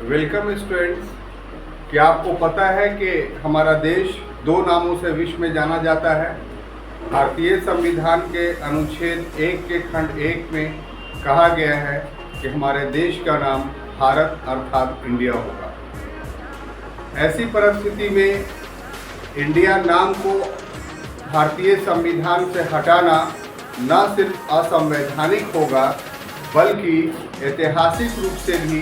Welcome students. क्या आपको पता है कि हमारा देश दो नामों से विश्व में जाना जाता है। भारतीय संविधान के अनुच्छेद 1 के खंड 1 में कहा गया है कि हमारे देश का नाम भारत अर्थात इंडिया होगा। ऐसी परिस्थिति में इंडिया नाम को भारतीय संविधान से हटाना न सिर्फ असंवैधानिक होगा बल्कि ऐतिहासिक रूप से भी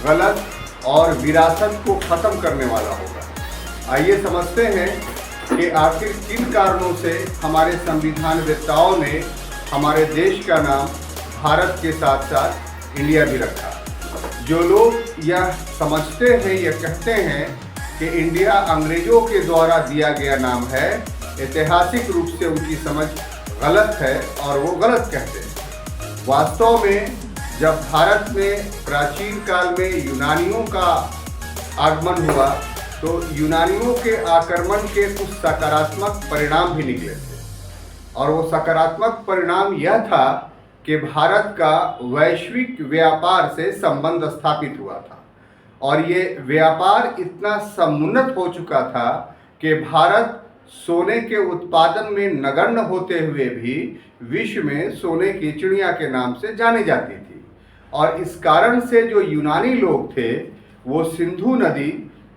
गलत और विरासत को ख़त्म करने वाला होगा। आइए समझते हैं कि आखिर किन कारणों से हमारे संविधानवेत्ताओं ने हमारे देश का नाम भारत के साथ साथ इंडिया भी रखा। जो लोग यह समझते हैं या कहते हैं कि इंडिया अंग्रेजों के द्वारा दिया गया नाम है, ऐतिहासिक रूप से उनकी समझ गलत है और वो गलत कहते हैं। वास्तव में जब भारत में प्राचीन काल में यूनानियों का आगमन हुआ तो यूनानियों के आक्रमण के कुछ सकारात्मक परिणाम भी निकले थे और वो सकारात्मक परिणाम यह था कि भारत का वैश्विक व्यापार से संबंध स्थापित हुआ था और ये व्यापार इतना समुन्नत हो चुका था कि भारत सोने के उत्पादन में नगण्य होते हुए भी विश्व में सोने की चिड़िया के नाम से जानी जाती थी। और इस कारण से जो यूनानी लोग थे वो सिंधु नदी,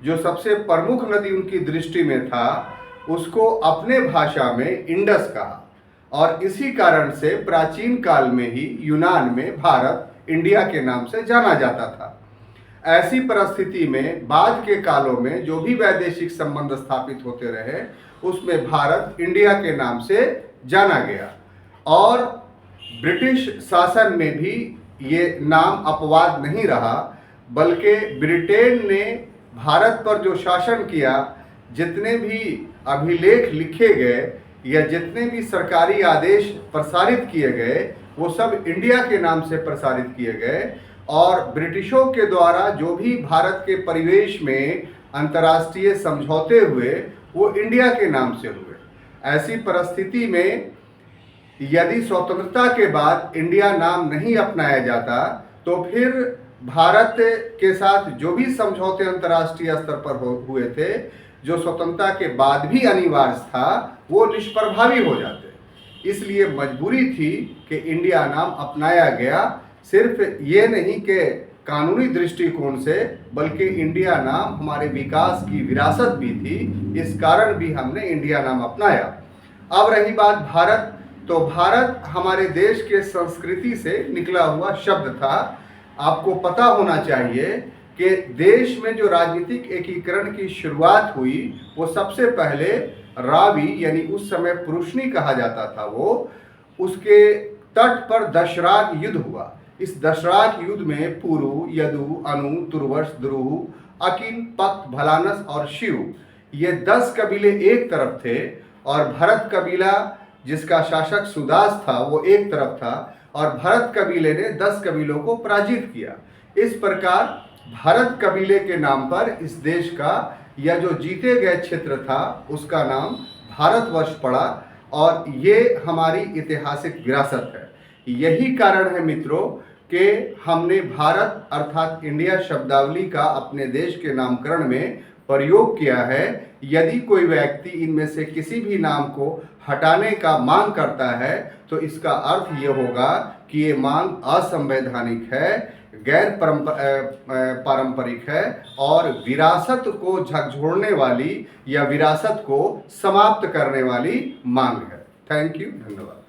जो सबसे प्रमुख नदी उनकी दृष्टि में था, उसको अपने भाषा में इंडस कहा और इसी कारण से प्राचीन काल में ही यूनान में भारत इंडिया के नाम से जाना जाता था। ऐसी परिस्थिति में बाद के कालों में जो भी वैदेशिक संबंध स्थापित होते रहे उसमें भारत इंडिया के नाम से जाना गया और ब्रिटिश शासन में भी ये नाम अपवाद नहीं रहा, बल्कि ब्रिटेन ने भारत पर जो शासन किया, जितने भी अभिलेख लिखे गए या जितने भी सरकारी आदेश प्रसारित किए गए वो सब इंडिया के नाम से प्रसारित किए गए और ब्रिटिशों के द्वारा जो भी भारत के परिवेश में अंतर्राष्ट्रीय समझौते हुए वो इंडिया के नाम से हुए। ऐसी परिस्थिति में यदि स्वतंत्रता के बाद इंडिया नाम नहीं अपनाया जाता तो फिर भारत के साथ जो भी समझौते अंतर्राष्ट्रीय स्तर पर हुए थे, जो स्वतंत्रता के बाद भी अनिवार्य था, वो निष्प्रभावी हो जाते। इसलिए मजबूरी थी कि इंडिया नाम अपनाया गया, सिर्फ ये नहीं कि कानूनी दृष्टिकोण से बल्कि इंडिया नाम हमारे विकास की विरासत भी थी, इस कारण भी हमने इंडिया नाम अपनाया। अब रही बात भारत, तो भारत हमारे देश के संस्कृति से निकला हुआ शब्द था। आपको पता होना चाहिए कि देश में जो राजनीतिक एकीकरण की शुरुआत हुई वो सबसे पहले रावी यानी उस समय पुरुषनी कहा जाता था, वो उसके तट पर दशराग युद्ध हुआ। इस दशराग युद्ध में पुरु, यदु, अनु, तुर्वश, द्रुह, अकिन, पक्त, भलानस और शिव ये 10 कबीले एक तरफ थे और भरत कबीला जिसका शासक सुदास था वो एक तरफ था और भरत कबीले ने 10 कबीलों को पराजित किया। इस प्रकार भरत कबीले के नाम पर इस देश का या जो जीते गए क्षेत्र था उसका नाम भारतवर्ष पड़ा और ये हमारी ऐतिहासिक विरासत है। यही कारण है मित्रों कि हमने भारत अर्थात इंडिया शब्दावली का अपने देश के नामकरण में प्रयोग किया है। यदि कोई व्यक्ति इनमें से किसी भी नाम को हटाने का मांग करता है तो इसका अर्थ ये होगा कि ये मांग असंवैधानिक है, गैर पारंपरिक है और विरासत को झकझोरने वाली या विरासत को समाप्त करने वाली मांग है। थैंक यू, धन्यवाद।